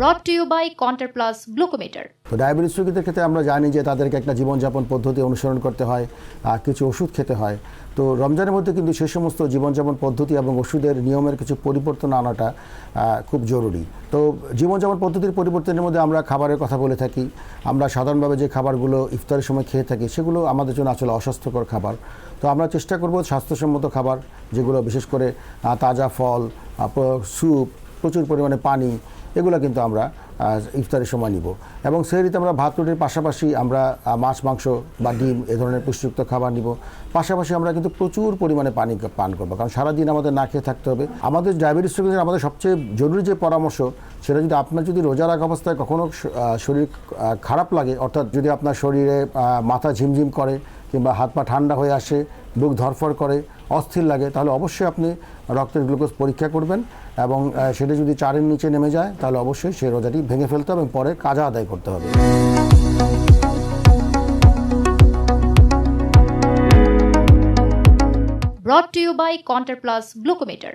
brought to you by Contour Plus Glucometer. তো diabetes রোগীদের ক্ষেত্রে আমরা জানি যে তাদেরকে একটা জীবনযাপন পদ্ধতি অনুসরণ করতে হয়, কিছু ওষুধ খেতে হয়। তো রমজানের মধ্যে কিন্তু সেই সমস্ত জীবনযাপন পদ্ধতি এবং ওষুধের নিয়মের কিছু পরিবর্তন আনাটা খুব জরুরি। তো জীবনযাপন পদ্ধতির পরিবর্তনের মধ্যে আমরা খাবারের কথা বলে থাকি। আমরা সাধারণভাবে যে খাবারগুলো ইফতারের সময় খেয়ে থাকি সেগুলো আমাদের জন্য আসলে অস্বাস্থ্যকর খাবার। তো আমরা চেষ্টা করব স্বাস্থ্যসম্মত খাবার, যেগুলো বিশেষ করে তাজা ফল, স্যুপ, প্রচুর পরিমাণে পানি, এগুলো কিন্তু আমরা ইফতারের সময় নিব। এবং সেহরিতে আমরা ভাত রুটির পাশাপাশি আমরা মাছ, মাংস বা ডিম এ ধরনের পুষ্টিযুক্ত খাবার নিব। পাশাপাশি আমরা কিন্তু প্রচুর পরিমাণে পানি পান করবো, কারণ সারাদিন আমাদের না খেয়ে থাকতে হবে। আমাদের ডায়াবেটিস রোগীদের আমাদের সবচেয়ে জরুরি যে পরামর্শ, সেটা যদি আপনার যদি রোজা রাখা অবস্থায় কখনও শরীর খারাপ লাগে, অর্থাৎ যদি আপনার শরীরে মাথা ঝিমঝিম করে কিংবা হাত পা ঠান্ডা হয়ে আসে, বুক ধরফর করে, অস্থির লাগে, তাহলে অবশ্যই আপনি রক্তের গ্লুকোজ পরীক্ষা করবেন। এবং সেটা যদি 4-এর নিচে নেমে যায় তাহলে অবশ্যই সেই রোজাটি ভেঙে ফেলতে হবে এবং পরে কাজা আদায় করতে হবে। Brought to you by Contour Plus Glucometer.